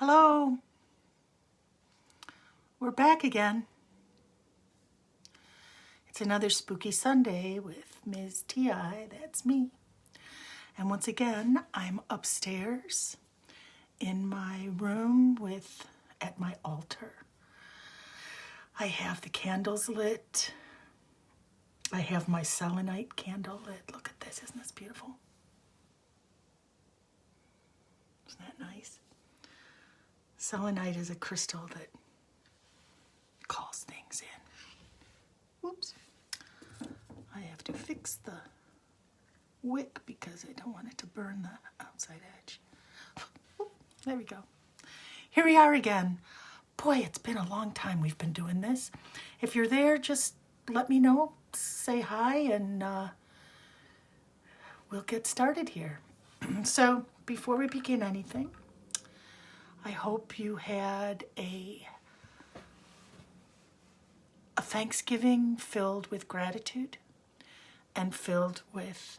Hello, we're back again. It's another spooky Sunday with Ms. T.I., that's me. And once again, I'm upstairs in my room at my altar. I have the candles lit. I have my selenite candle lit. Look at this, isn't this beautiful? Isn't that nice? Selenite is a crystal that calls things in. Whoops. I have to fix the wick because I don't want it to burn the outside edge. There we go. Here we are again. Boy, it's been a long time we've been doing this. If you're there, just let me know, say hi, and we'll get started here. So before we begin anything, I hope you had a Thanksgiving filled with gratitude and filled with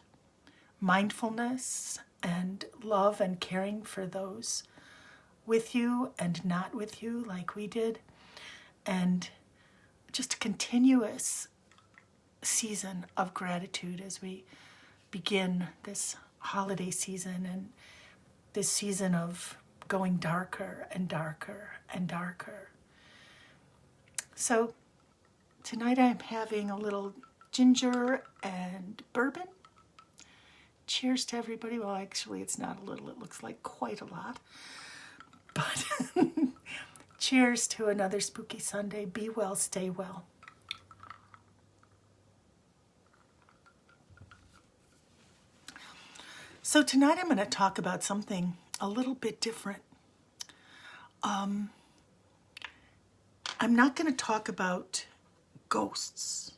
mindfulness and love and caring for those with you and not with you like we did, and just a continuous season of gratitude as we begin this holiday season and this season of going darker and darker and darker. So tonight I'm having a little ginger and bourbon. Cheers to everybody. Well, actually it's not a little, it looks like quite a lot. But cheers to another spooky Sunday. Be well, stay well. So tonight I'm going to talk about something a little bit different. I'm not going to talk about ghosts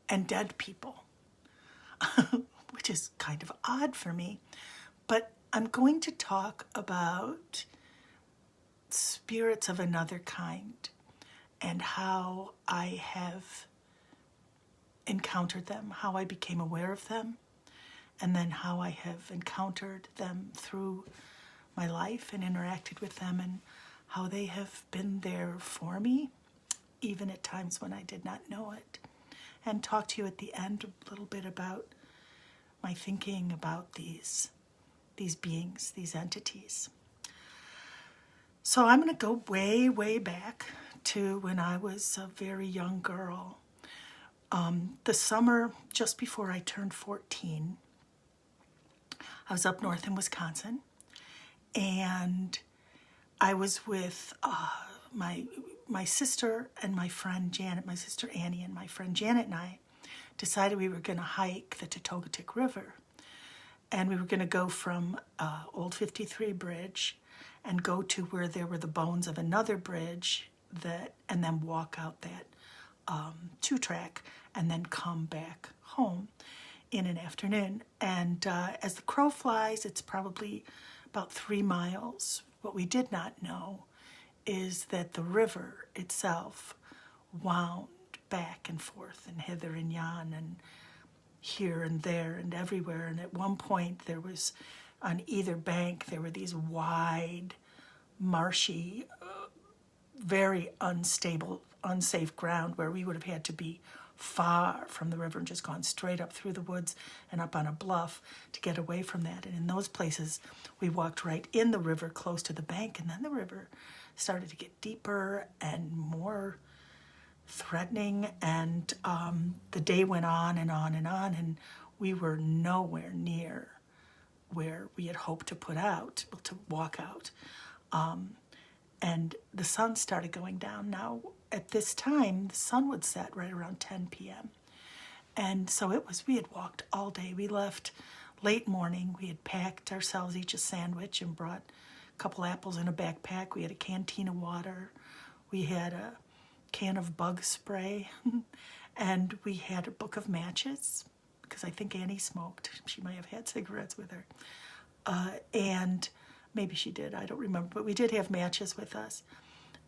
and dead people, which is kind of odd for me, but I'm going to talk about spirits of another kind and how I have encountered them, how I became aware of them, and then how I have encountered them through my life and interacted with them, and how they have been there for me, even at times when I did not know it. And talk to you at the end a little bit about my thinking about these beings, these entities. So I'm going to go way, way back to when I was a very young girl. The summer just before I turned 14, I was up north in Wisconsin, and I was with my sister and my friend Janet, my sister Annie and my friend Janet and I decided we were going to hike the Totogatik River. And we were going to go from Old 53 Bridge and go to where there were the bones of another bridge and then walk out that two-track and then come back home in an afternoon. And as the crow flies, it's probably about 3 miles. What we did not know is that the river itself wound back and forth and hither and yon and here and there and everywhere. And at one point there was, on either bank, there were these wide, marshy, very unstable, unsafe ground where we would have had to be far from the river and just gone straight up through the woods and up on a bluff to get away from that. And in those places, we walked right in the river close to the bank, and then the river started to get deeper and more threatening, and the day went on and on and on, and we were nowhere near where we had hoped to walk out. And the sun started going down. Now, at this time, the sun would set right around 10 p.m. And so we had walked all day. We left late morning. We had packed ourselves each a sandwich and brought a couple apples in a backpack. We had a canteen of water. We had a can of bug spray. And we had a book of matches, because I think Annie smoked. She might have had cigarettes with her. And maybe she did, I don't remember, but we did have matches with us.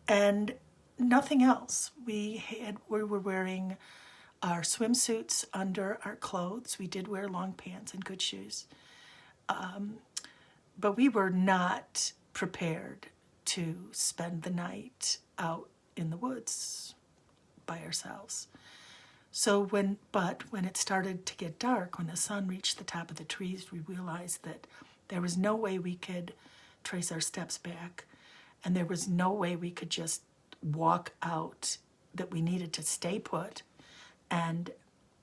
And nothing else. We were wearing our swimsuits under our clothes. We did wear long pants and good shoes. But we were not prepared to spend the night out in the woods by ourselves. So when it started to get dark, when the sun reached the top of the trees, we realized that there was no way we could trace our steps back, and there was no way we could just walk out, that we needed to stay put and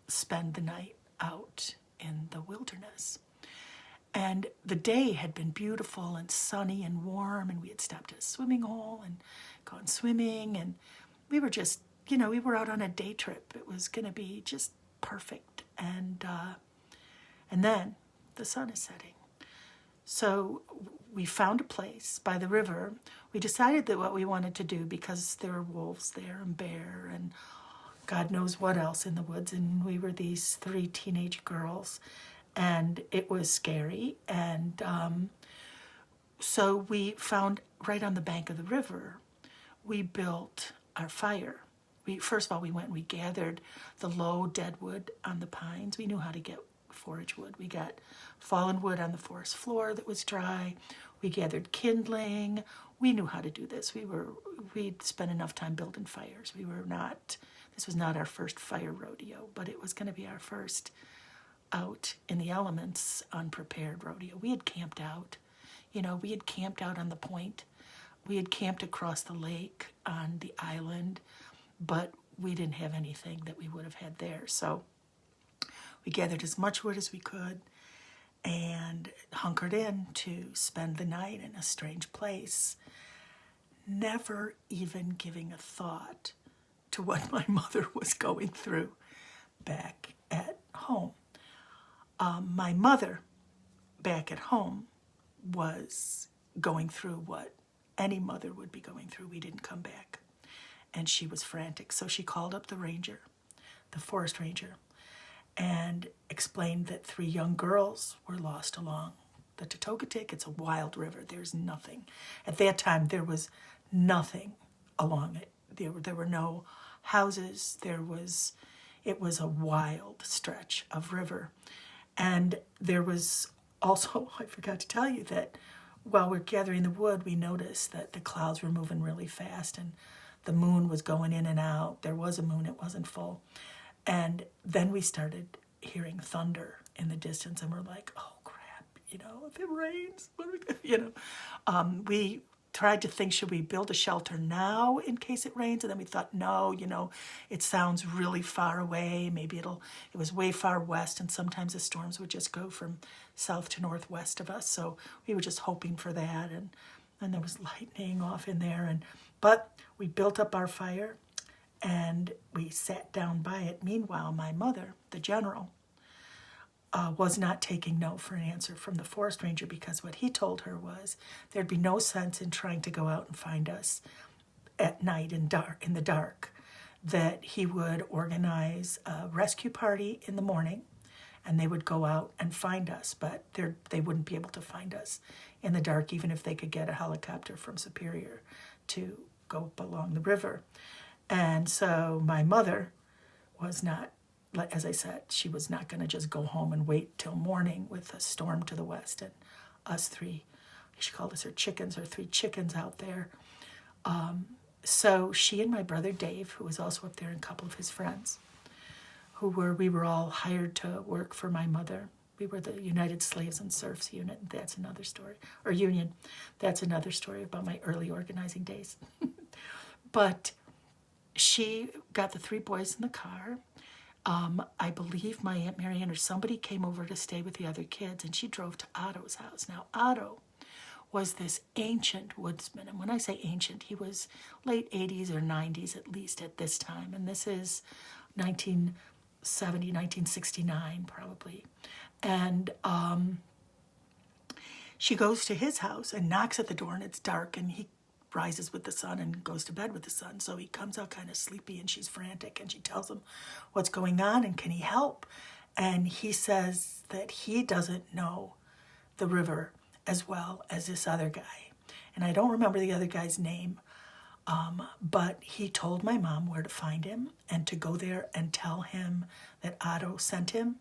spend the night out in the wilderness. And the day had been beautiful and sunny and warm, and we had stopped at a swimming hole and gone swimming, and we were just, we were out on a day trip. It was going to be just perfect. And then the sun is setting. So we found a place by the river. We decided that what we wanted to do, because there were wolves there and bear and God knows what else in the woods, and we were these 3 teenage girls, and it was scary. And so we found right on the bank of the river, we built our fire. First of all, we went and we gathered the low dead wood on the pines. We knew how to get forage wood. We got fallen wood on the forest floor that was dry. We gathered kindling. We knew how to do this. We'd spent enough time building fires. This was not our first fire rodeo, but it was going to be our first out in the elements, unprepared rodeo. We had camped out. We had camped out on the point. We had camped across the lake on the island, but we didn't have anything that we would have had there. So we gathered as much wood as we could and hunkered in to spend the night in a strange place, never even giving a thought to what my mother was going through back at home. My mother back at home was going through what any mother would be going through. We didn't come back, and she was frantic. So she called up the ranger, the forest ranger, and explained that 3 young girls were lost along the Totogatik. It's a wild river. There's nothing. At that time, there was nothing along it. There were no houses. It was a wild stretch of river. And there was also, I forgot to tell you that while we're gathering the wood, we noticed that the clouds were moving really fast and the moon was going in and out. There was a moon, it wasn't full. And then we started hearing thunder in the distance, and we're like, oh crap, if it rains, what are we gonna, we tried to think, should we build a shelter now in case it rains? And then we thought, no, it sounds really far away. Maybe it was way far west, and sometimes the storms would just go from south to northwest of us. So we were just hoping for that. And there was lightning off in there. But we built up our fire and we sat down by it. Meanwhile, my mother, the general, was not taking no for an answer from the forest ranger, because what he told her was there'd be no sense in trying to go out and find us at night in the dark, that he would organize a rescue party in the morning and they would go out and find us, but they wouldn't be able to find us in the dark, even if they could get a helicopter from Superior to go up along the river. And so my mother was not, as I said, she was not going to just go home and wait till morning with a storm to the west and us 3, she called us her chickens, her 3 chickens out there. So she and my brother Dave, who was also up there, and a couple of his friends, we were all hired to work for my mother. We were the United Slaves and Serfs Unit. That's another story. Or Union. That's another story about my early organizing days. But she got the 3 boys in the car. I believe my Aunt Marianne or somebody came over to stay with the other kids, and she drove to Otto's house. Now, Otto was this ancient woodsman. And when I say ancient, he was late 80s or 90s at least at this time. And this is 1970, 1969 probably. And she goes to his house and knocks at the door, and it's dark, and he rises with the sun and goes to bed with the sun. So he comes out kind of sleepy, and she's frantic, and she tells him what's going on and can he help? And he says that he doesn't know the river as well as this other guy. And I don't remember the other guy's name, but he told my mom where to find him and to go there and tell him that Otto sent him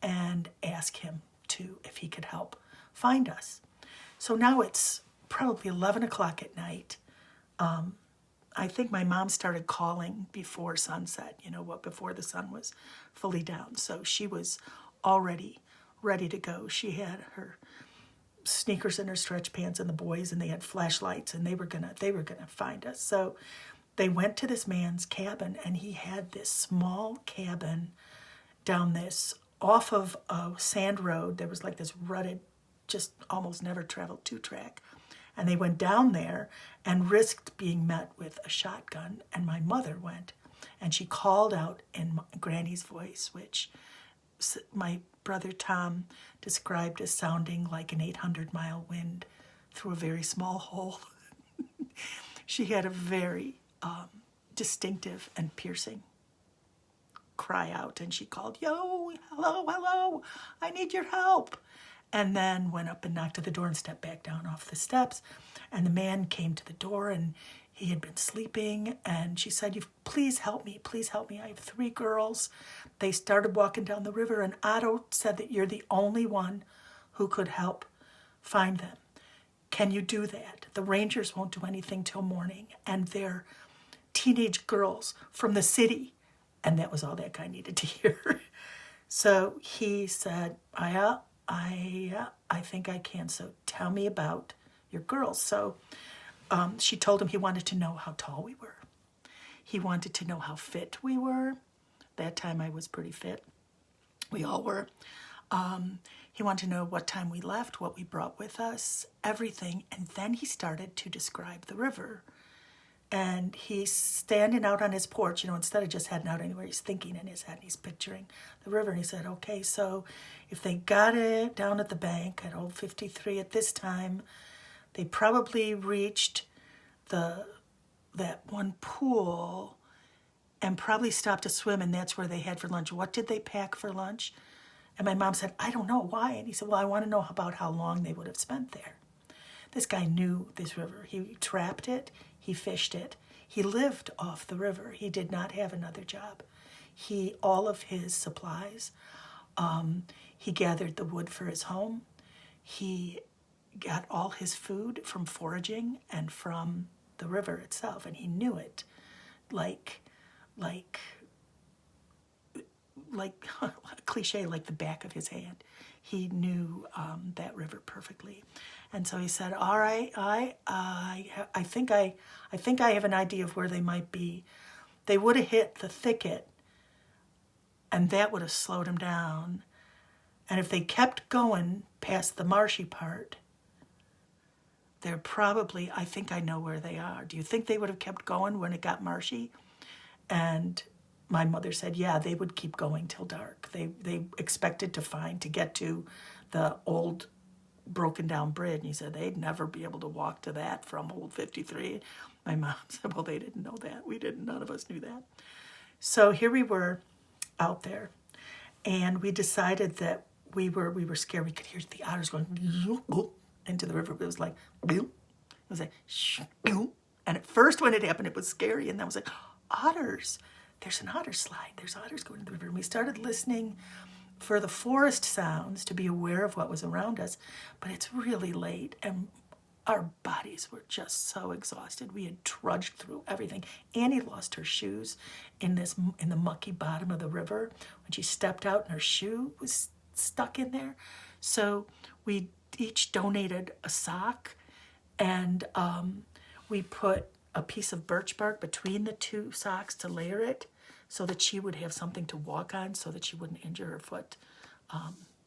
and ask him if he could help find us. So now it's probably 11 o'clock at night. I think my mom started calling before sunset, before the sun was fully down. So she was already ready to go. She had her sneakers and her stretch pants and the boys, and they had flashlights, and they were gonna find us. So they went to this man's cabin, and he had this small cabin down this off of a sand road. There was like this rutted, just almost never traveled 2-track. And they went down there and risked being met with a shotgun. And my mother went, and she called out in Granny's voice, which my brother Tom described as sounding like an 800-mile wind through a very small hole. She had a very distinctive and piercing cry out, and she called, "Yo, hello, hello, I need your help." And then went up and knocked at the door and stepped back down off the steps. And the man came to the door, and he had been sleeping. And she said, please help me. Please help me. I have 3 girls. They started walking down the river, and Otto said that you're the only one who could help find them. Can you do that? The Rangers won't do anything till morning, and they're teenage girls from the city. And that was all that guy needed to hear. So he said, I think I can. So tell me about your girls. So she told him he wanted to know how tall we were. He wanted to know how fit we were. That time I was pretty fit. We all were. He wanted to know what time we left, what we brought with us, everything. And then he started to describe the river. And he's standing out on his porch, instead of just heading out anywhere, he's thinking in his head, he's picturing the river. And he said, okay, so if they got it down at the bank at Old 53 at this time, they probably reached that one pool and probably stopped to swim, and that's where they had for lunch. What did they pack for lunch? And my mom said, I don't know, why? And he said, well, I want to know about how long they would have spent there. This guy knew this river. He trapped it. He fished it. He lived off the river. He did not have another job. All of his supplies, he gathered the wood for his home. He got all his food from foraging and from the river itself, and he knew it like cliche, like the back of his hand. He knew that river perfectly. And so he said, all right, I think I have an idea of where they might be. They would have hit the thicket, and that would have slowed them down. And if they kept going past the marshy part, they're probably, I think I know where they are. Do you think they would have kept going when it got marshy? And my mother said, yeah, they would keep going till dark. They expected to get to the old broken down bridge. And he said they'd never be able to walk to that from Old 53. My mom said, well, they didn't know that. We didn't. None of us knew that. So here we were out there, and we decided that we were scared. We could hear the otters going into the river. It was like, and at first when it happened, it was scary. And then I was like, otters. There's an otter slide. There's otters going to the river. And we started listening for the forest sounds to be aware of what was around us. But it's really late, and our bodies were just so exhausted. We had trudged through everything. Annie lost her shoes in the mucky bottom of the river. When she stepped out, and her shoe was stuck in there. So we each donated a sock, and we put a piece of birch bark between the 2 socks to layer it so that she would have something to walk on, so that she wouldn't injure her foot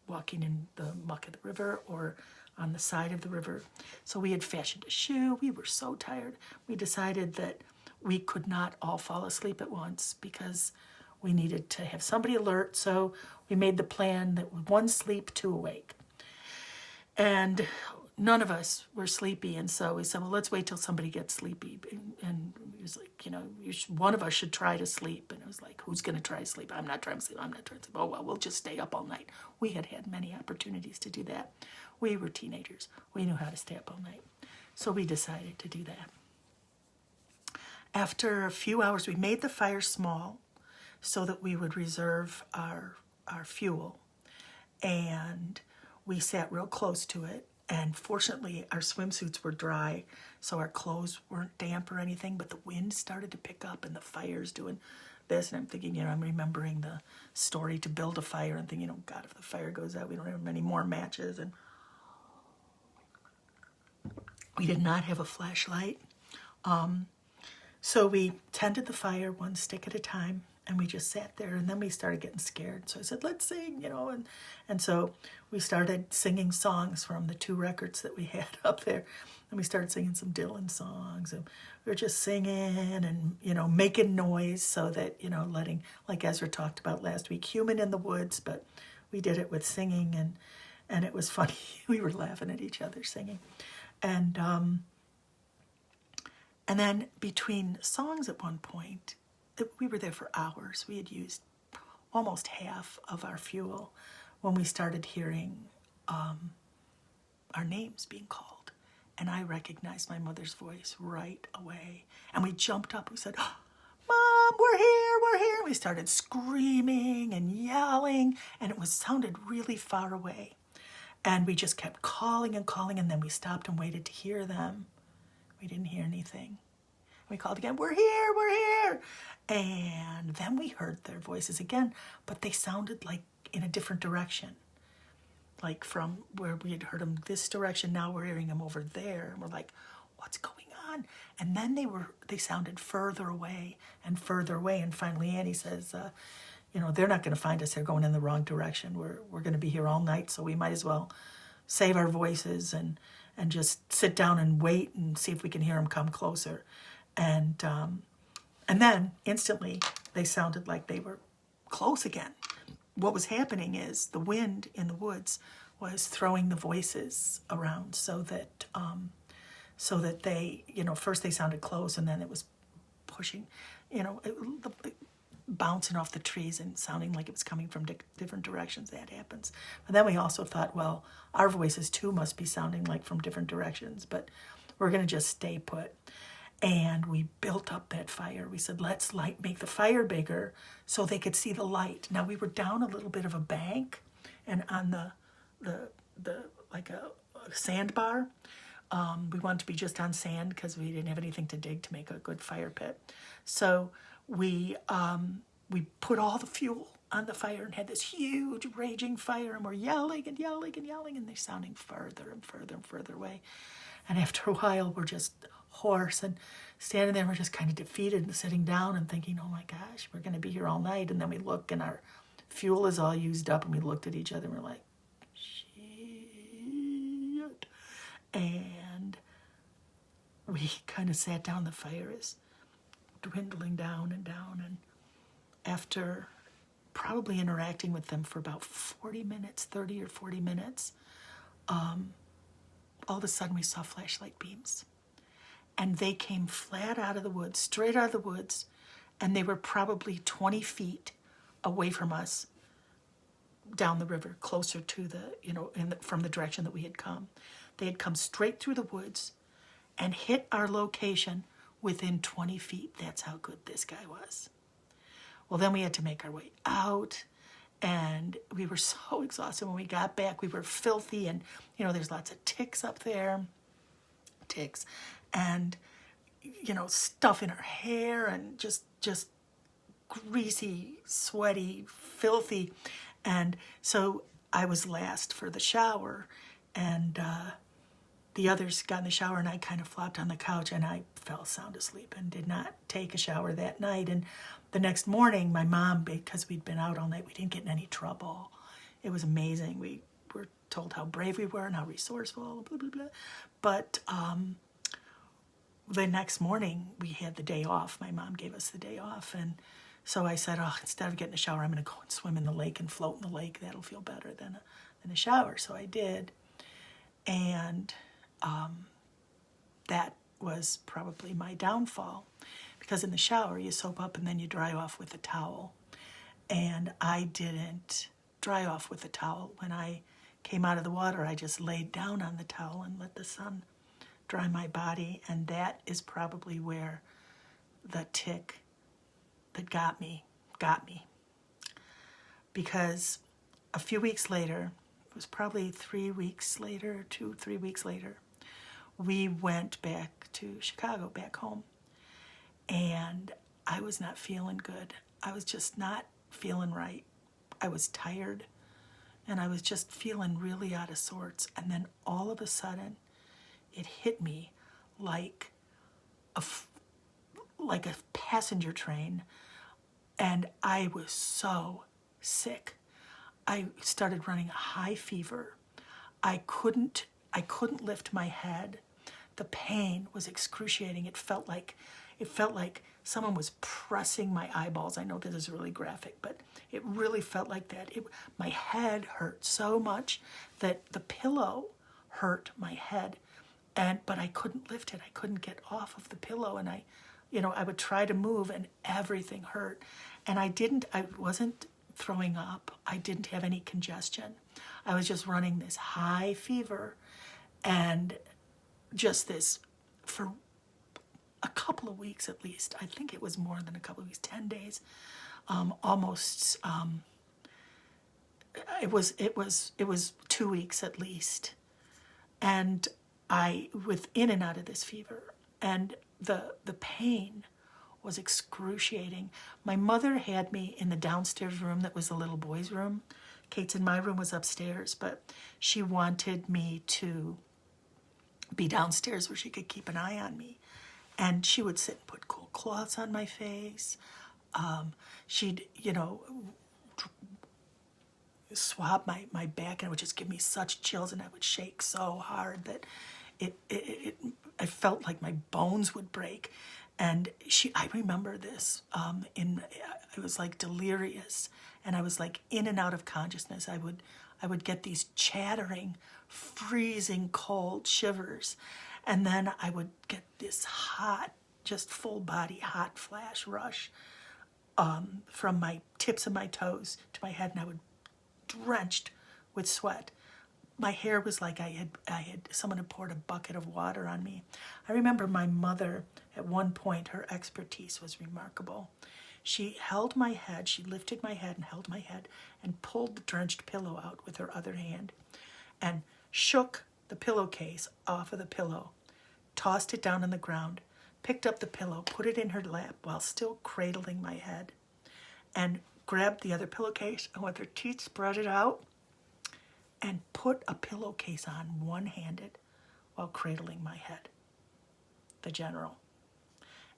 walking in the muck of the river or on the side of the river. So we had fashioned a shoe. We were so tired. We decided that we could not all fall asleep at once because we needed to have somebody alert. So we made the plan that 1 sleep, 2 awake. And none of us were sleepy, and so we said, well, let's wait till somebody gets sleepy. And he was like, one of us should try to sleep. And it was like, who's going to try to sleep? I'm not trying to sleep. I'm not trying to sleep. Oh, well, we'll just stay up all night. We had many opportunities to do that. We were teenagers. We knew how to stay up all night. So we decided to do that. After a few hours, we made the fire small so that we would reserve our fuel. And we sat real close to it. And fortunately, our swimsuits were dry, so our clothes weren't damp or anything, but the wind started to pick up and the fire's doing this. And I'm thinking, I'm remembering the story to build a fire and thinking, God, if the fire goes out, we don't have many more matches. And we did not have a flashlight. So we tended the fire one stick at a time, and we just sat there, and then we started getting scared. So I said, let's sing, and so we started singing songs from the 2 records that we had up there. And we started singing some Dylan songs, and we were just singing and, making noise so that, letting, like Ezra talked about last week, human in the woods, but we did it with singing, and it was funny. We were laughing at each other singing. And then between songs at one point, we were there for hours. We had used almost half of our fuel when we started hearing our names being called. And I recognized my mother's voice right away. And we jumped up. We said, Mom, we're here, we're here. We started screaming and yelling, and it sounded really far away. And we just kept calling and calling, and then we stopped and waited to hear them. We didn't hear anything. We called again, we're here, we're here. And then we heard their voices again, but they sounded like in a different direction. Like from where we had heard them this direction, now we're hearing them over there. And we're like, what's going on? And then they sounded further away. And finally Annie says, they're not going to find us. They're going in the wrong direction. We're going to be here all night, so we might as well save our voices and just sit down and wait and see if we can hear them come closer. And then instantly they sounded like they were close again. What was happening is the wind in the woods was throwing the voices around so that they, first they sounded close, and then it was pushing, bouncing off the trees and sounding like it was coming from different directions. That happens. But then we also thought, well, our voices too must be sounding like from different directions, but we're going to just stay put. And we built up that fire. We said, let's make the fire bigger so they could see the light. Now we were down a little bit of a bank, and on the like a sandbar. We wanted to be just on sand because we didn't have anything to dig to make a good fire pit. So we put all the fuel on the fire and had this huge raging fire, and we're yelling and yelling and yelling, and they're sounding further and further and further away. And after a while, we're just hoarse and standing there. We're just kind of defeated and sitting down and thinking, oh my gosh, we're going to be here all night. And then we look, and our fuel is all used up, and we looked at each other and we're like, shit. And we kind of sat down. The fire is dwindling down and down. And after probably interacting with them for about 40 minutes, 30 or 40 minutes, all of a sudden we saw flashlight beams. And they came flat out of the woods, straight out of the woods, and they were probably 20 feet away from us down the river, closer to from the direction that we had come. They had come straight through the woods and hit our location within 20 feet. That's how good this guy was. Well, then we had to make our way out, and we were so exhausted. When we got back, we were filthy, and, there's lots of ticks up there, and, stuff in our hair, and just greasy, sweaty, filthy. And so I was last for the shower, and the others got in the shower, and I kind of flopped on the couch, and I fell sound asleep and did not take a shower that night. And the next morning, my mom, because we'd been out all night, we didn't get in any trouble. It was amazing. We were told how brave we were and how resourceful, blah, blah, blah. But the next morning, we had the day off. My mom gave us the day off. And so I said, instead of getting a shower, I'm going to go and swim in the lake and float in the lake. That'll feel better than a shower. So I did. And that was probably my downfall, because in the shower you soap up and then you dry off with a towel. And I didn't dry off with a towel. When I came out of the water, I just laid down on the towel and let the sun dry my body. And that is probably where the tick that got me. Because a few weeks later, was probably 3 weeks later, 2, 3 weeks later, we went back to Chicago, back home. And I was not feeling good. I was just not feeling right. I was tired and I was just feeling really out of sorts. And then all of a sudden, it hit me like like a passenger train. And I was so sick. I started running a high fever. I couldn't lift my head. The pain was excruciating. It felt like someone was pressing my eyeballs. I know this is really graphic, but it really felt like that. My head hurt so much that the pillow hurt my head, but I couldn't lift it. I couldn't get off of the pillow, and I would try to move, and everything hurt. And I wasn't throwing up. I didn't have any congestion. I was just running this high fever, and just this for a couple of weeks at least. I think it was more than a couple of weeks, 10 days, almost. It was 2 weeks at least, and I was in and out of this fever, and the pain was excruciating. My mother had me in the downstairs room that was the little boy's room. Kate's and my room was upstairs, but she wanted me to be downstairs where she could keep an eye on me. And she would sit and put cool cloths on my face. She'd, swab my back, and it would just give me such chills, and I would shake so hard that I felt like my bones would break. And I remember this, I was like delirious, and I was like in and out of consciousness. I would get these chattering, freezing cold shivers, and then I would get this hot, just full body hot flash rush from my tips of my toes to my head, and I would drenched with sweat. My hair was like someone had poured a bucket of water on me. I remember my mother, at one point, her expertise was remarkable. She held my head, she lifted my head and held my head and pulled the drenched pillow out with her other hand and shook the pillowcase off of the pillow, tossed it down on the ground, picked up the pillow, put it in her lap while still cradling my head, and grabbed the other pillowcase and with her teeth spread it out and put a pillowcase on one-handed while cradling my head, the general.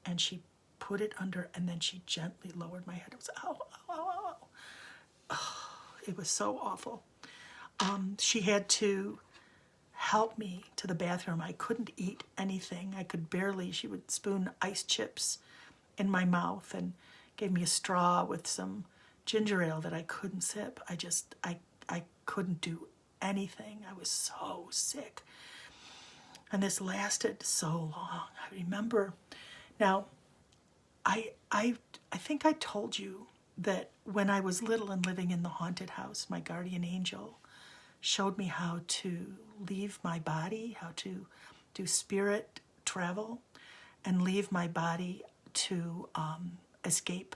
And she put it under, and then she gently lowered my head. It was, ow, ow, ow, ow. Oh, it was so awful. She had to help me to the bathroom. I couldn't eat anything. I could barely. She would spoon ice chips in my mouth and gave me a straw with some ginger ale that I couldn't sip. I couldn't do anything. I was so sick. And this lasted so long. I remember. Now, I think I told you that when I was little and living in the haunted house, my guardian angel showed me how to leave my body, how to do spirit travel and leave my body to escape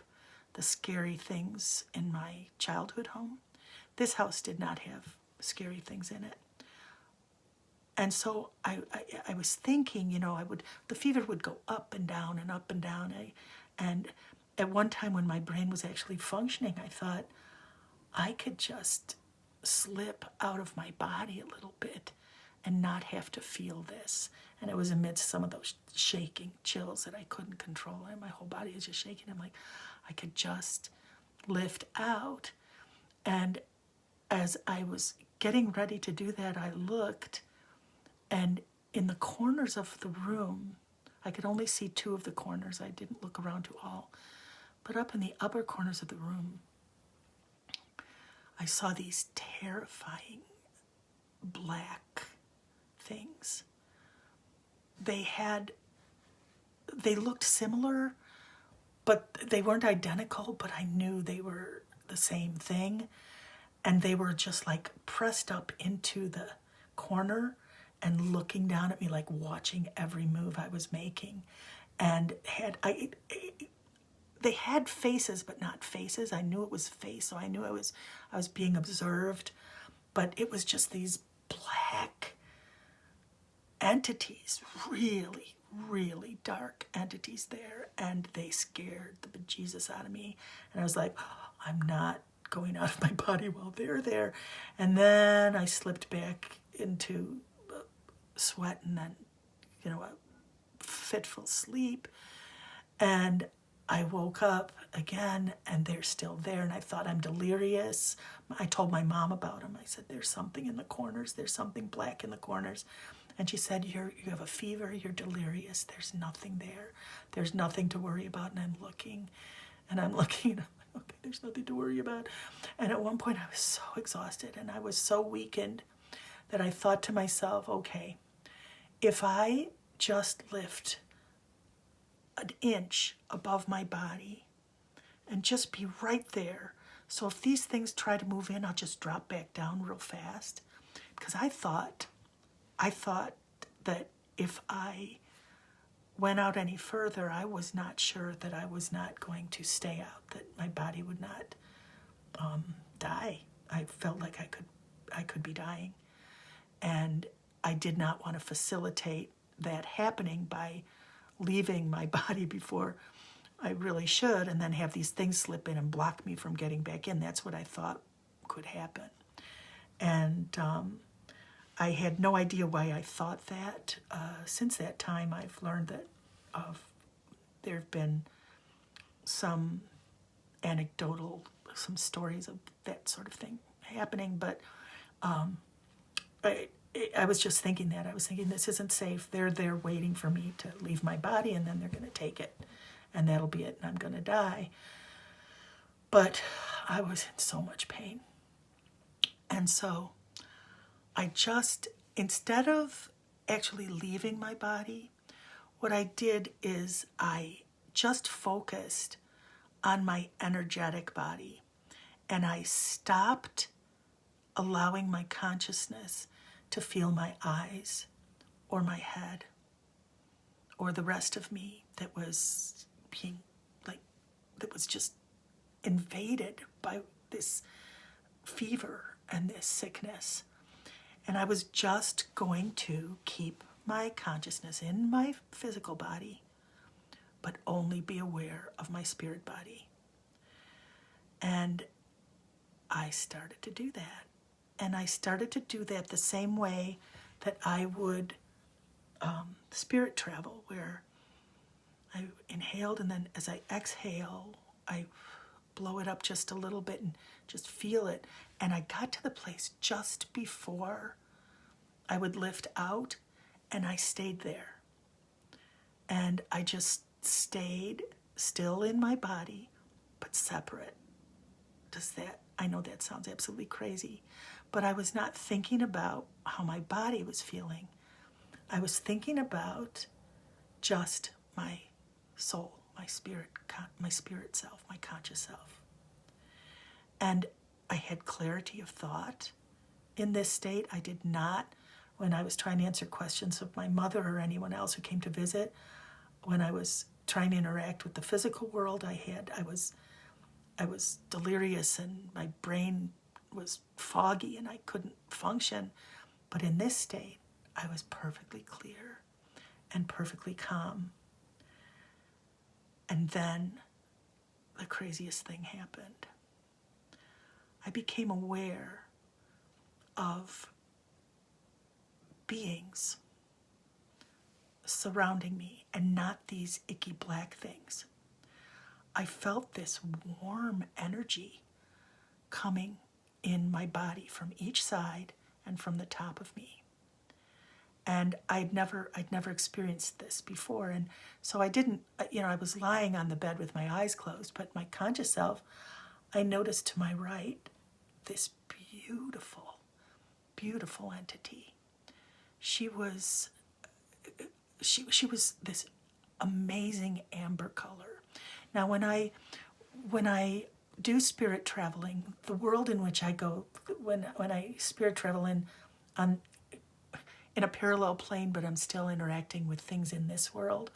the scary things in my childhood home. This house did not have scary things in it. And so I was thinking, the fever would go up and down and up and down. And at one time when my brain was actually functioning, I thought I could just slip out of my body a little bit and not have to feel this. And it was amidst some of those shaking chills that I couldn't control. And my whole body is just shaking. I'm like, I could just lift out. And as I was getting ready to do that, I looked, and in the corners of the room, I could only see 2 of the corners. I didn't look around to all. But up in the upper corners of the room, I saw these terrifying black things. They looked similar, but they weren't identical, but I knew they were the same thing. And they were just like pressed up into the corner and looking down at me, like watching every move I was making. And they had faces, but not faces. I knew it was face, so I knew I was being observed. but it was just these black entities, really, really dark entities there, and they scared the bejesus out of me. And I was like, oh, I'm not going out of my body while they're there. And then I slipped back into sweat and then, a fitful sleep. And I woke up again and they're still there, and I thought I'm delirious. I told my mom about them. I said, there's something in the corners. There's something black in the corners. And she said, you have a fever. You're delirious. There's nothing there. There's nothing to worry about. And I'm looking. And I'm like, okay, there's nothing to worry about. And at one point I was so exhausted and I was so weakened that I thought to myself, okay, if I just lift an inch above my body and just be right there, so if these things try to move in, I'll just drop back down real fast. Because I thought that if I went out any further, I was not sure that I was not going to stay out, that my body would not die. I felt like I could be dying. And I did not want to facilitate that happening by leaving my body before I really should, and then have these things slip in and block me from getting back in. That's what I thought could happen. And I had no idea why I thought that. Since that time, I've learned that there have been some some stories of that sort of thing happening. But I was just thinking that. I was thinking, this isn't safe. They're there waiting for me to leave my body, and then they're going to take it. And that'll be it, and I'm going to die. But I was in so much pain. And so I just, instead of actually leaving my body, what I did is I just focused on my energetic body. And I stopped allowing my consciousness to feel my eyes or my head or the rest of me that was just invaded by this fever and this sickness. And I was just going to keep my consciousness in my physical body, but only be aware of my spirit body. And I started to do that. And I started to do that the same way that I would spirit travel, where I inhaled, and then as I exhale, I blow it up just a little bit and just feel it. And I got to the place just before I would lift out, and I stayed there. And I just stayed still in my body, but separate. I know that sounds absolutely crazy, but I was not thinking about how my body was feeling. I was thinking about just my soul, my spirit self, my conscious self. And I had clarity of thought in this state. I did not, when I was trying to answer questions of my mother or anyone else who came to visit, when I was trying to interact with the physical world, I was delirious and my brain was foggy and I couldn't function. But in this state, I was perfectly clear and perfectly calm. And then the craziest thing happened. I became aware of beings surrounding me and not these icky black things. I felt this warm energy coming in my body from each side and from the top of me. And I'd never experienced this before. And so I didn't, I was lying on the bed with my eyes closed, but my conscious self, I noticed to my right this beautiful, beautiful entity. She was this amazing amber color. Now, when I do spirit traveling, the world in which I go, when I spirit travel in a parallel plane, but I'm still interacting with things in this world,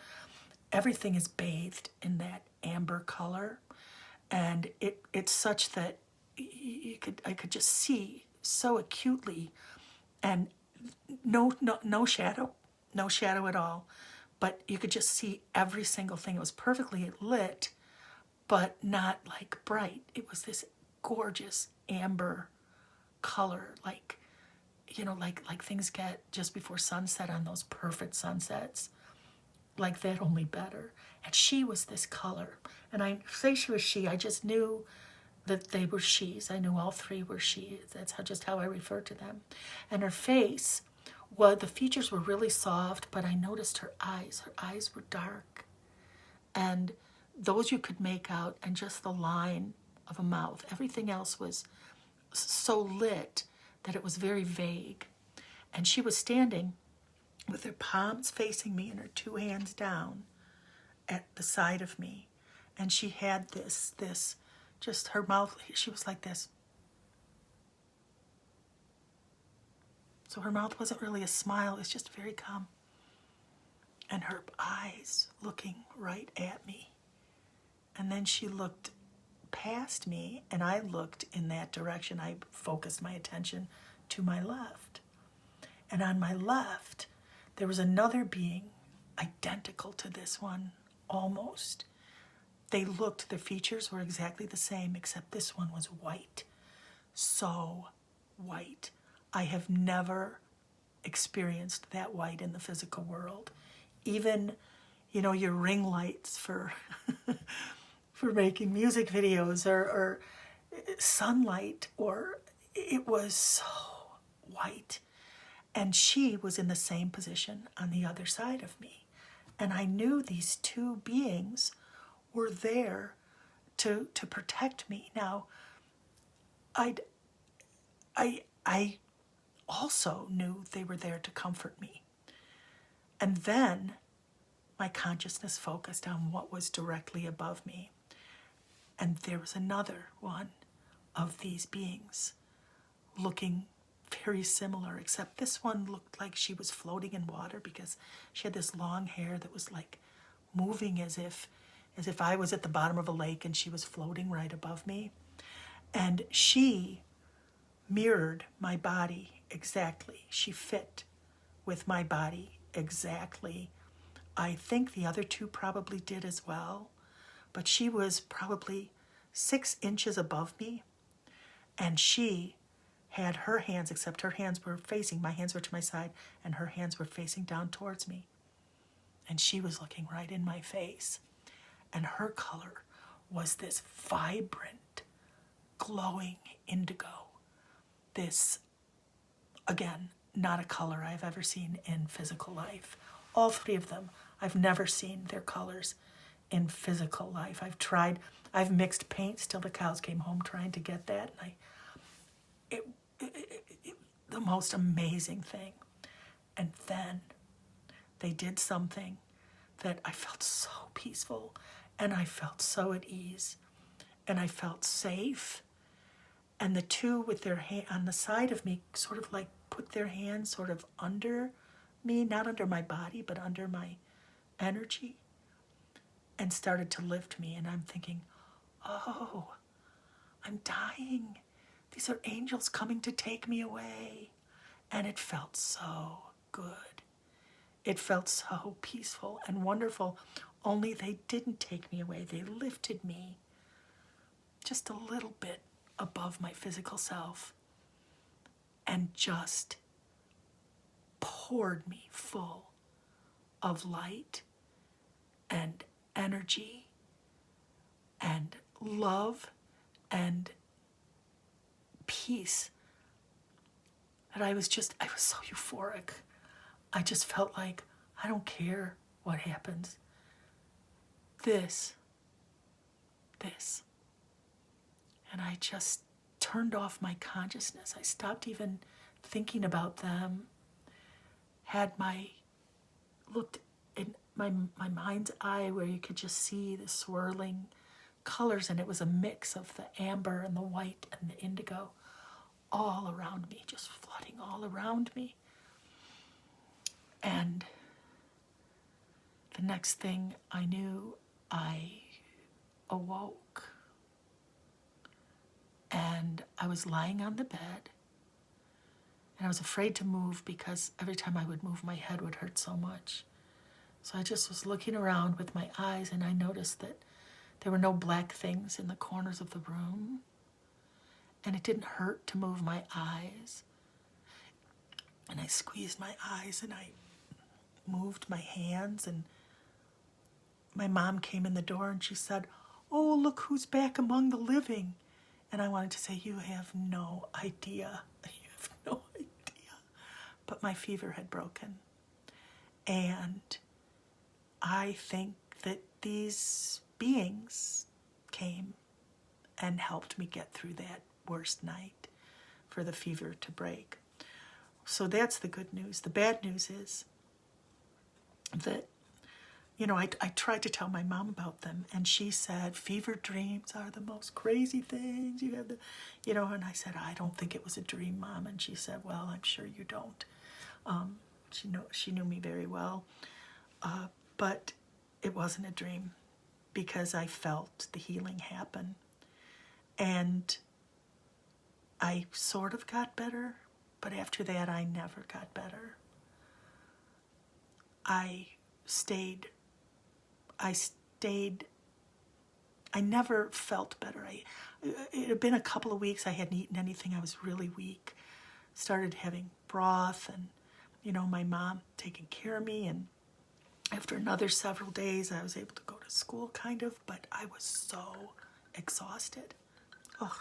everything is bathed in that amber color, and it's such that I could just see so acutely, and no shadow, no shadow at all. But you could just see every single thing. It was perfectly lit, but not like bright. It was this gorgeous amber color, like, like things get just before sunset on those perfect sunsets, like that, only better. And she was this color. And I say she was she, I just knew that they were she's. I knew all three were she. That's just how I refer to them. And her face, well, the features were really soft, but I noticed her eyes. Her eyes were dark. And those you could make out, and just the line of a mouth. Everything else was so lit that it was very vague. And she was standing with her palms facing me and her two hands down at the side of me. And she had this, just her mouth, she was like this. So her mouth wasn't really a smile, it was just very calm. And her eyes looking right at me. And then she looked past me, and I looked in that direction. I focused my attention to my left. And on my left, there was another being identical to this one, almost. They looked, their features were exactly the same, except this one was white. So white. I have never experienced that white in the physical world. Even, your ring lights for for making music videos, or sunlight, or it was so white. And she was in the same position on the other side of me. And I knew these two beings were there to protect me. Now, I also knew they were there to comfort me. And then my consciousness focused on what was directly above me. And there was another one of these beings looking very similar, except this one looked like she was floating in water, because she had this long hair that was like moving as if I was at the bottom of a lake and she was floating right above me. And she mirrored my body exactly. She fit with my body exactly. I think the other two probably did as well, but she was probably 6 inches above me, and she had her hands, except her hands were facing, my hands were to my side, and her hands were facing down towards me. And she was looking right in my face. And her color was this vibrant, glowing indigo. This, again, not a color I've ever seen in physical life. All three of them, I've never seen their colors in physical life. I've mixed paints till the cows came home trying to get that. And the most amazing thing. And then they did something that I felt so peaceful, and I felt so at ease, and I felt safe. And the two with their hand on the side of me sort of like put their hands sort of under me, not under my body, but under my energy, and started to lift me. And I'm thinking, oh, I'm dying. These are angels coming to take me away. And it felt so good. It felt so peaceful and wonderful, only they didn't take me away. They lifted me just a little bit above my physical self and just poured me full of light and energy and love and peace. And I was so euphoric. I just felt like, I don't care what happens. This. And I just turned off my consciousness. I stopped even thinking about them. Looked in my mind's eye where you could just see the swirling colors, and it was a mix of the amber and the white and the indigo all around me, just flooding all around me. And the next thing I knew, I awoke. And I was lying on the bed, And I was afraid to move because every time I would move, my head would hurt so much. So I just was looking around with my eyes, and I noticed that there were no black things in the corners of the room. And it didn't hurt to move my eyes. And I squeezed my eyes, and I moved my hands, and my mom came in the door, and she said, "Oh, look who's back among the living." And I wanted to say, "You have no idea. You have no idea." But my fever had broken. And I think that these beings came and helped me get through that worst night for the fever to break. So that's the good news. The bad news is that, I tried to tell my mom about them, and she said, "Fever dreams are the most crazy things. You have and I said, "I don't think it was a dream, Mom." And she said, "Well, I'm sure you don't." She knew me very well, but it wasn't a dream because I felt the healing happen. And I sort of got better, but after that, I never got better. I never felt better. It had been a couple of weeks. I hadn't eaten anything. I was really weak. Started having broth and, my mom taking care of me. And after another several days, I was able to go to school kind of, but I was so exhausted. Ugh.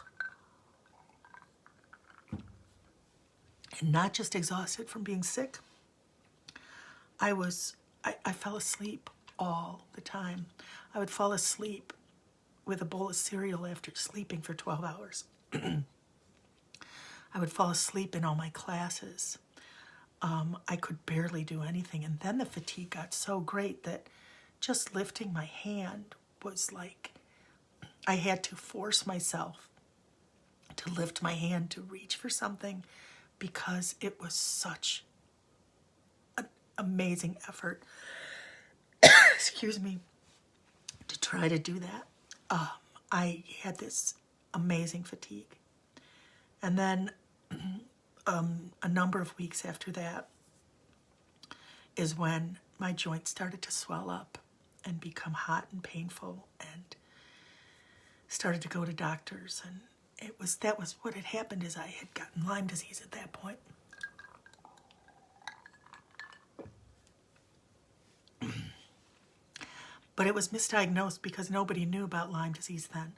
And not just exhausted from being sick. I fell asleep all the time. I would fall asleep with a bowl of cereal after sleeping for 12 hours. I would fall asleep in all my classes. I could barely do anything. And then the fatigue got so great that just lifting my hand was like, I had to force myself to lift my hand to reach for something because it was such an amazing effort, excuse me, to try to do that. I had this amazing fatigue. And then a number of weeks after that is when my joints started to swell up and become hot and painful, and started to go to doctors. And that was what had happened, is I had gotten Lyme disease at that point. But it was misdiagnosed because nobody knew about Lyme disease then.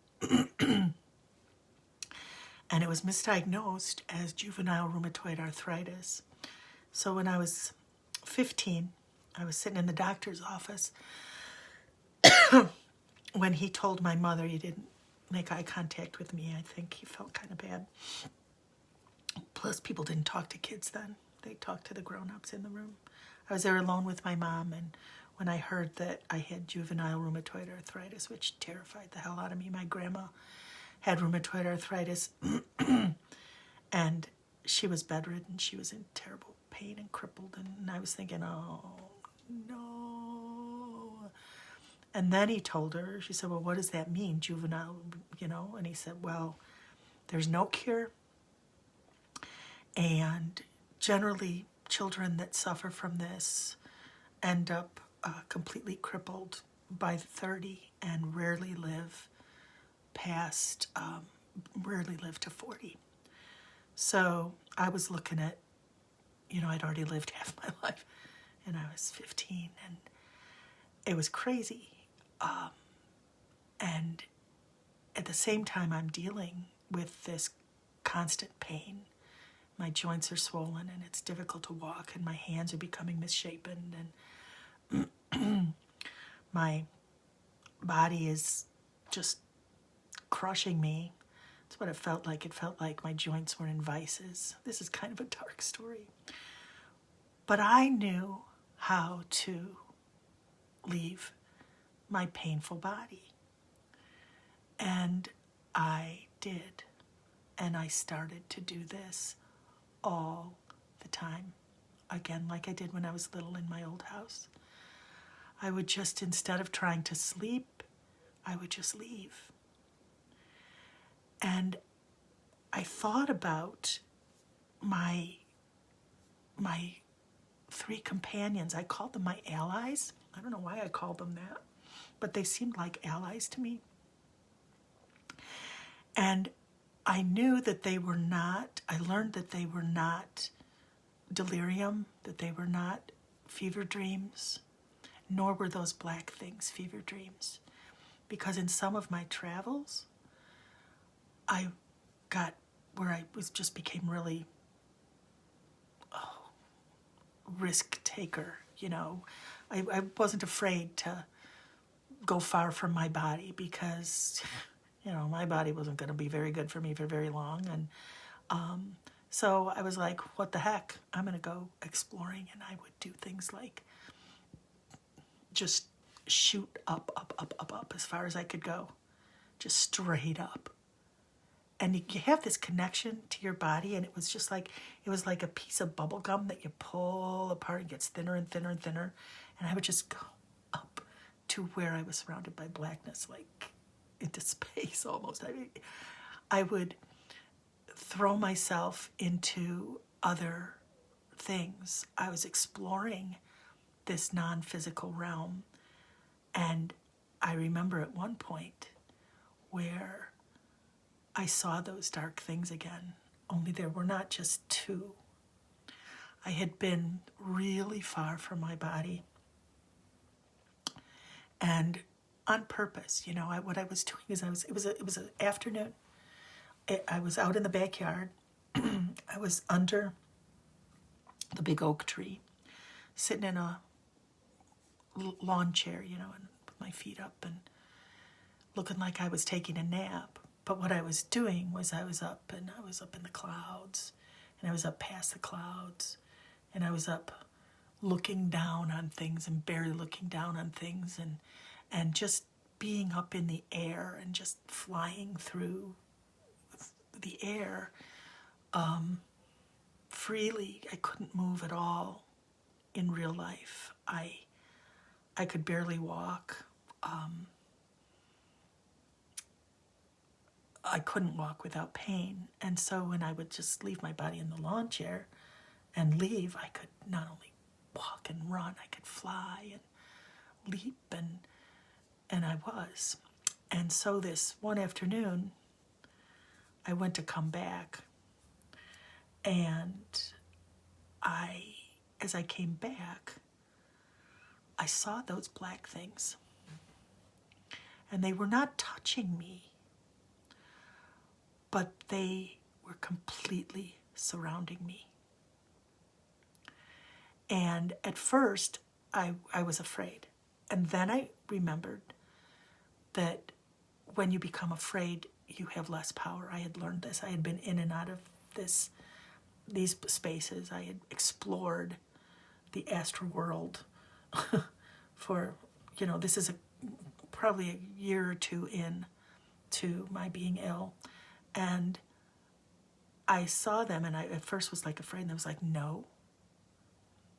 And it was misdiagnosed as juvenile rheumatoid arthritis. So when I was 15, I was sitting in the doctor's office when he told my mother he didn't make eye contact with me. I think he felt kind of bad. Plus, people didn't talk to kids then. They talked to the grown-ups in the room. I was there alone with my mom, and when I heard that I had juvenile rheumatoid arthritis, which terrified the hell out of me. My grandma had rheumatoid arthritis, and she was bedridden. She was in terrible pain and crippled, and I was thinking, oh, no. And then he told her, she said, "Well, what does that mean, juvenile, And he said, "Well, there's no cure, and generally children that suffer from this end up completely crippled by 30 and rarely live to 40. So I was looking at, I'd already lived half my life, and I was 15, and it was crazy. And at the same time, I'm dealing with this constant pain. My joints are swollen, and it's difficult to walk, and my hands are becoming misshapen, and my body is just crushing me. That's what it felt like. It felt like my joints were in vices. This is kind of a dark story. But I knew how to leave my painful body. And I did. And I started to do this all the time. Again, like I did when I was little in my old house. I would just, instead of trying to sleep, I would just leave. And I thought about my my three companions, I called them my allies. I don't know why I called them that, but they seemed like allies to me. And I knew that they were not, I learned that they were not delirium, that they were not fever dreams, nor were those black things fever dreams. Because in some of my travels, I got where I was just became really risk taker, you know. I wasn't afraid to go far from my body because, you know, my body wasn't going to be very good for me for very long. And so I was like, what the heck? I'm going to go exploring. And I would do things like just shoot up, up, up, up, up as far as I could go, just straight up. And you have this connection to your body, and it was just like, it was like a piece of bubble gum that you pull apart and gets thinner and thinner and thinner. And I would just go up to where I was surrounded by blackness, like into space almost. I mean, I would throw myself into other things. I was exploring this non-physical realm. And I remember at one point where I saw those dark things again, only there were not just two. I had been really far from my body, and on purpose, you know, what I was doing is it was an afternoon. I was out in the backyard. I was under the big oak tree, sitting in a lawn chair, you know, and with my feet up and looking like I was taking a nap. But what I was doing was I was up in the clouds, and I was up past the clouds, and I was up looking down on things and barely looking down on things, and just being up in the air and just flying through the air freely. I couldn't move at all in real life. I could barely walk. I couldn't walk without pain. And so when I would just leave my body in the lawn chair and leave, I could not only walk and run, I could fly and leap, and I was. And so this one afternoon, I went to come back, and as I came back, I saw those black things. And they were not touching me, but they were completely surrounding me. And at first, I was afraid. And then I remembered that when you become afraid, you have less power. I had learned this. I had been in and out of these spaces. I had explored the astral world for, you know, this is probably a year or two in to my being ill. And I saw them, and I at first was like afraid, and I was like, no,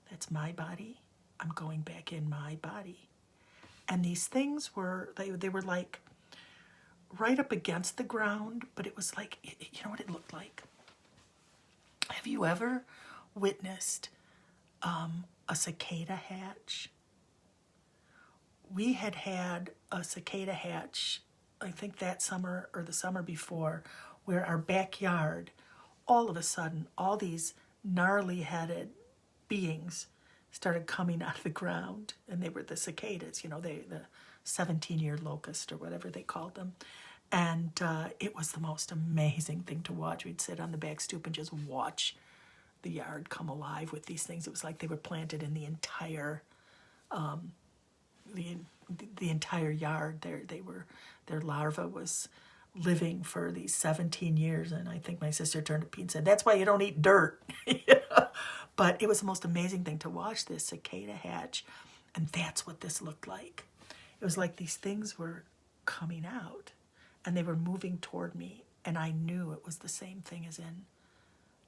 that's my body. I'm going back in my body. And these things were, they were like right up against the ground, but it was like, you know what it looked like? Have you ever witnessed a cicada hatch? We had a cicada hatch, I think that summer or the summer before, where our backyard, all of a sudden, all these gnarly-headed beings started coming out of the ground, and they were the cicadas, you know, the 17-year locust or whatever they called them. And it was the most amazing thing to watch. We'd sit on the back stoop and just watch the yard come alive with these things. It was like they were planted in the entire the entire yard. Their larva was living for these 17 years, and I think my sister turned to Pete and said, "That's why you don't eat dirt." But it was the most amazing thing to watch this cicada hatch, and that's what this looked like. It was like these things were coming out, and they were moving toward me, and I knew it was the same thing as in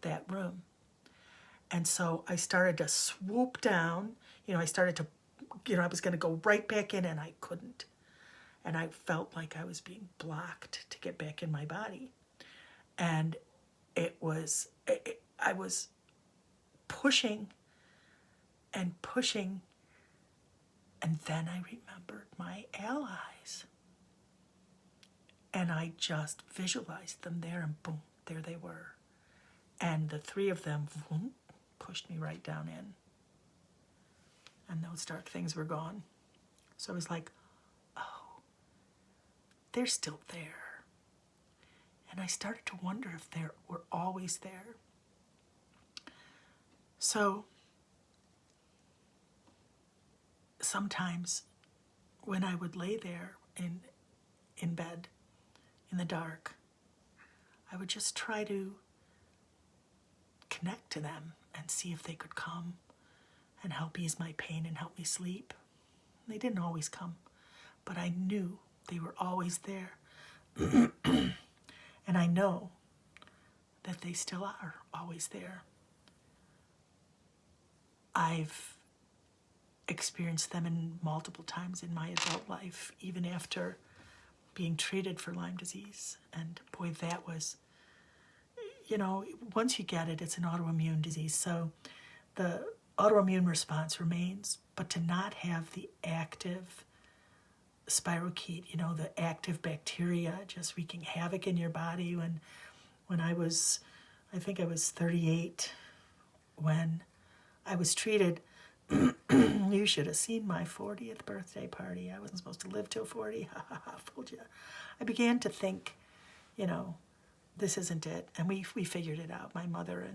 that room. And so I started to swoop down. You know, I started to, you know, I was going to go right back in, and I couldn't. And I felt like I was being blocked to get back in my body. And I was pushing and pushing. And then I remembered my allies. And I just visualized them there, and boom, there they were. And the three of them, boom, pushed me right down in. And those dark things were gone. So I was like, oh, they're still there. And I started to wonder if they were always there. So sometimes when I would lay there in bed in the dark, I would just try to connect to them and see if they could come and help ease my pain and help me sleep. They didn't always come, but I knew they were always there. And I know that they still are always there. I've experienced them in multiple times in my adult life, even after being treated for Lyme disease. And boy, that was, once you get it, it's an autoimmune disease. So the autoimmune response remains, but to not have the active spirochete, the active bacteria just wreaking havoc in your body. When I think I was 38 when I was treated. You should have seen my 40th birthday party. I wasn't supposed to live till 40. Ha ha ha, fooled you. I began to think, this isn't it. And we figured it out, my mother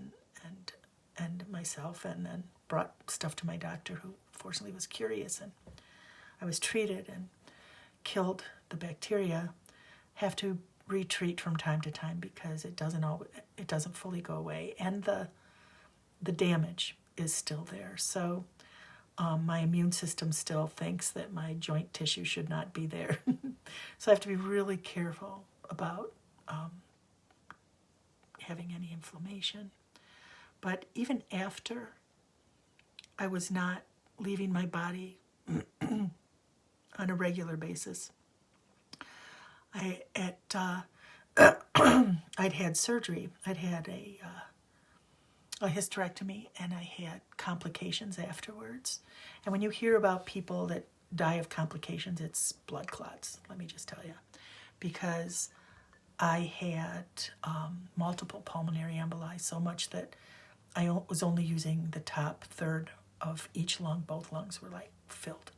and myself, and then brought stuff to my doctor, who fortunately was curious, and I was treated and killed the bacteria. Have to retreat from time to time because it doesn't fully go away, and the damage is still there. So my immune system still thinks that my joint tissue should not be there. So I have to be really careful about having any inflammation. But even after I was not leaving my body on a regular basis, I'd had surgery. I'd had a hysterectomy, and I had complications afterwards. And when you hear about people that die of complications, it's blood clots, let me just tell you. Because I had multiple pulmonary emboli, so much that I was only using the top third of each lung. Both lungs were like filled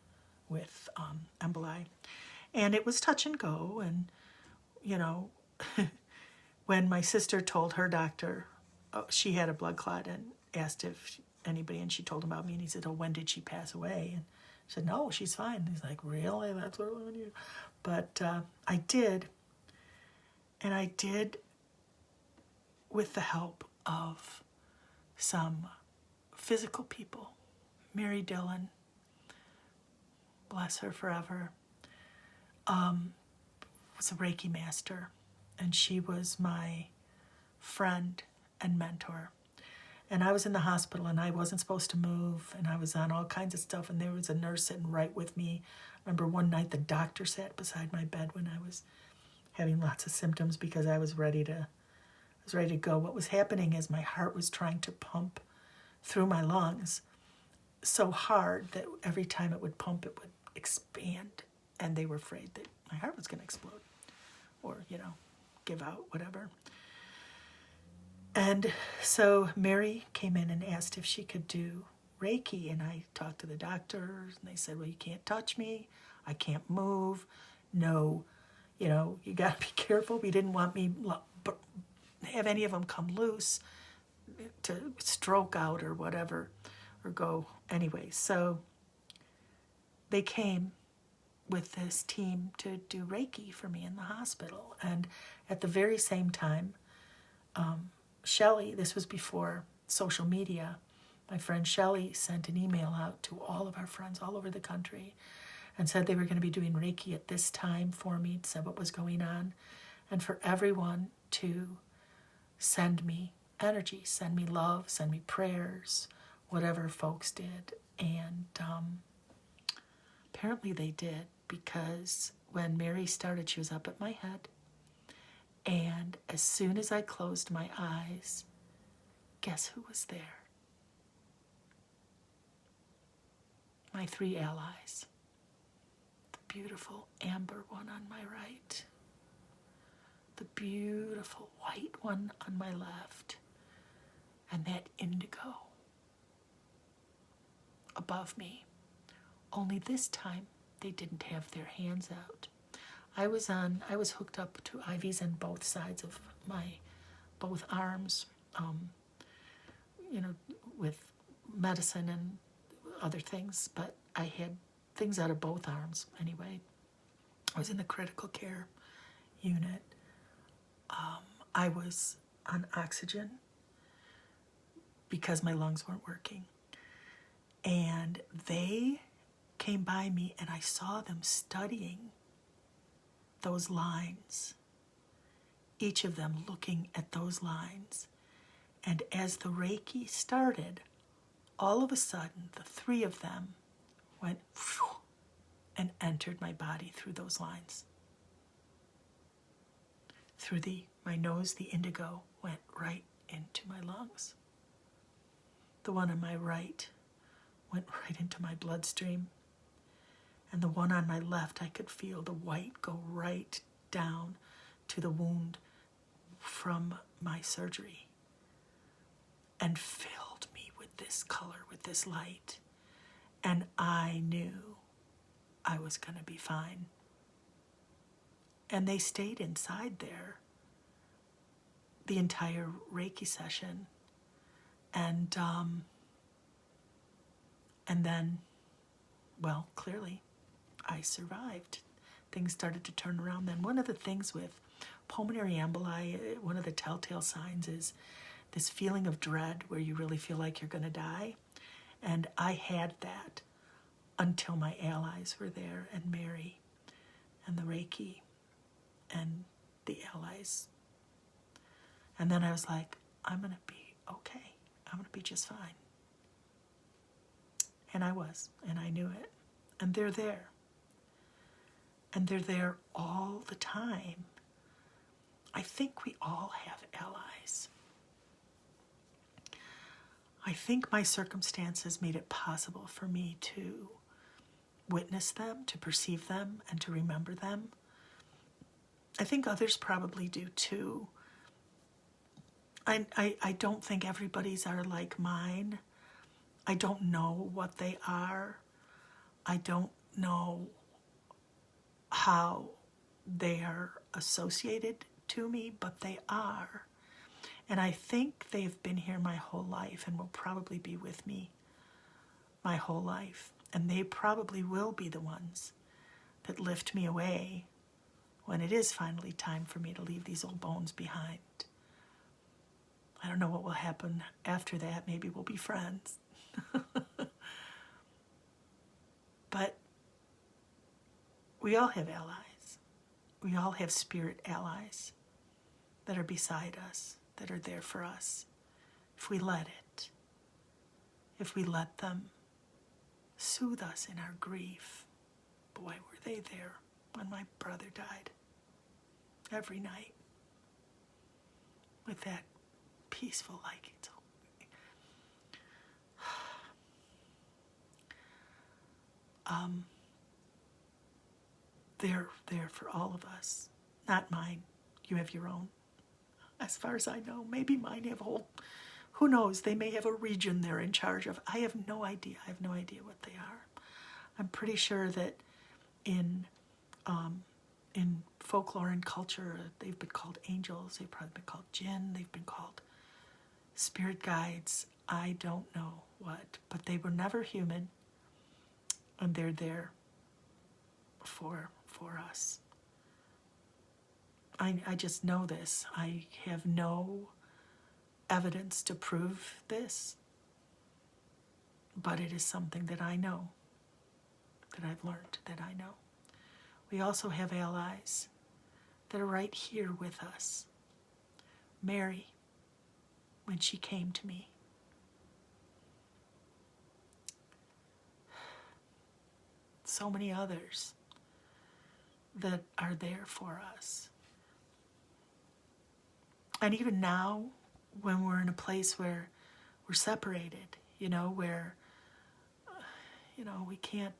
with emboli. And it was touch and go. And, when my sister told her doctor, she had a blood clot, and asked if anybody, and she told him about me, and he said, oh, when did she pass away? And I said, no, she's fine. And he's like, really? That's what we do. But I did, and I did with the help of some physical people. Mary Dillon, bless her forever, was a Reiki master, and she was my friend and mentor. And I was in the hospital, and I wasn't supposed to move, and I was on all kinds of stuff, and there was a nurse sitting right with me. I remember one night the doctor sat beside my bed when I was having lots of symptoms because I was ready to go. What was happening is my heart was trying to pump through my lungs so hard that every time it would pump, it would expand, and they were afraid that my heart was going to explode or, give out, whatever. And so Mary came in and asked if she could do Reiki, and I talked to the doctors, and they said, well, you can't touch me. I can't move. No, you got to be careful. We didn't want me have any of them come loose to stroke out or whatever, or go anyway. So they came with this team to do Reiki for me in the hospital. And at the very same time, Shelley, this was before social media, my friend Shelley sent an email out to all of our friends all over the country and said they were going to be doing Reiki at this time for me, said what was going on, and for everyone to send me energy, send me love, send me prayers, whatever folks did. And apparently they did, because when Mary started, she was up at my head. And as soon as I closed my eyes, guess who was there? my 3 allies. The beautiful amber one on my right, the beautiful white one on my left, and that indigo above me. Only this time they didn't have their hands out. I was hooked up to IVs on both sides of both arms, with medicine and other things, but I had things out of both arms anyway. I was in the critical care unit. I was on oxygen because my lungs weren't working. And they came by me and I saw them studying those lines, each of them looking at those lines. And as the Reiki started, all of a sudden, the 3 of them went and entered my body through those lines. Through my nose, the indigo went right into my lungs. The one on my right went right into my bloodstream. And the one on my left, I could feel the white go right down to the wound from my surgery and filled me with this color, with this light. And I knew I was going to be fine. And they stayed inside there the entire Reiki session. And then, well, clearly, I survived. Things started to turn around then. One of the things with pulmonary emboli, one of the telltale signs is this feeling of dread where you really feel like you're going to die. And I had that until my allies were there, and Mary and the Reiki and the allies. And then I was like, I'm going to be okay. I'm going to be just fine. And I was, and I knew it. And they're there. And they're there all the time. I think we all have allies. I think my circumstances made it possible for me to witness them, to perceive them, and to remember them. I think others probably do too. I don't think everybody's are like mine. I don't know what they are. I don't know how they are associated to me, but they are. And I think they've been here my whole life and will probably be with me my whole life. And they probably will be the ones that lift me away when it is finally time for me to leave these old bones behind. I don't know what will happen after that. Maybe we'll be friends. But we all have allies. We all have spirit allies that are beside us, that are there for us. If we let it, if we let them soothe us in our grief. Boy, were they there when my brother died. Every night. With that peaceful, like it's they're there for all of us. Not mine. You have your own. As far as I know, maybe mine have a whole, who knows, they may have a region they're in charge of. I have no idea. I have no idea what they are. I'm pretty sure that in folklore and culture, they've been called angels, they've probably been called jinn, they've been called spirit guides. I don't know what, but they were never human, and they're there for us. I just know this. I have no evidence to prove this, but it is something that I know, that I've learned, that I know. We also have allies that are right here with us. Mary, when she came to me, so many others that are there for us. And even now, when we're in a place where we're separated, where, We can't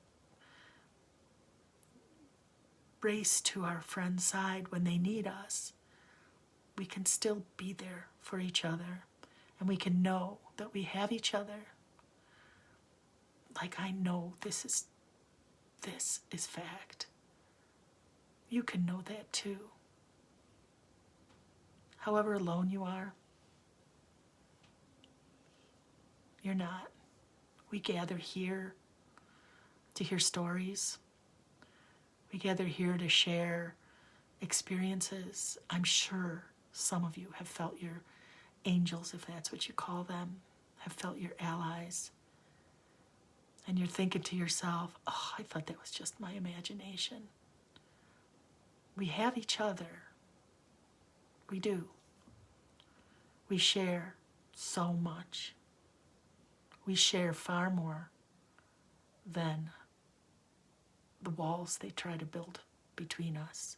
race to our friend's side when they need us. We can still be there for each other, and we can know that we have each other. Like I know this is fact. You can know that too. However alone you are, you're not. We gather here to hear stories. We gather here to share experiences. I'm sure some of you have felt your angels, if that's what you call them, have felt your allies. And you're thinking to yourself, oh, I thought that was just my imagination. We have each other. We do. We share so much. We share far more than the walls they try to build between us.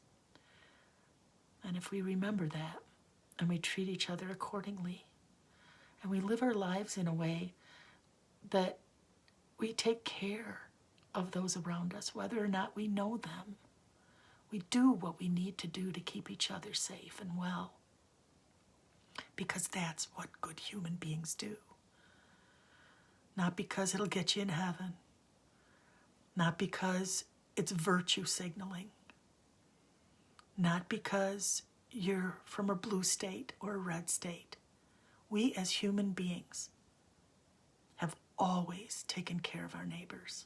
And if we remember that, and we treat each other accordingly, and we live our lives in a way that we take care of those around us, whether or not we know them, we do what we need to do to keep each other safe and well. Because that's what good human beings do. Not because it'll get you in heaven. Not because it's virtue signaling. Not because you're from a blue state or a red state. We as human beings have always taken care of our neighbors.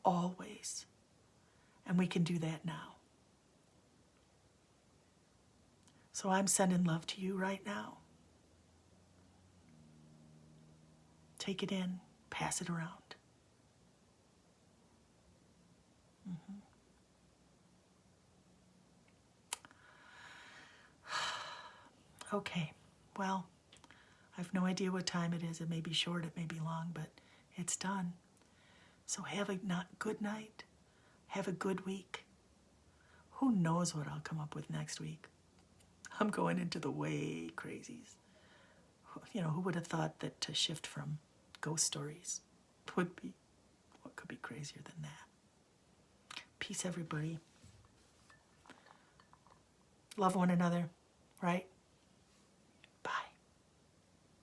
Always. And we can do that now. So I'm sending love to you right now. Take it in, pass it around. Okay, well, I have no idea what time it is. It may be short, it may be long, but it's done. So have a good night. Have a good week. Who knows what I'll come up with next week? I'm going into the way crazies. Who would have thought that to shift from ghost stories would be, what could be crazier than that? Peace, everybody. Love one another, right?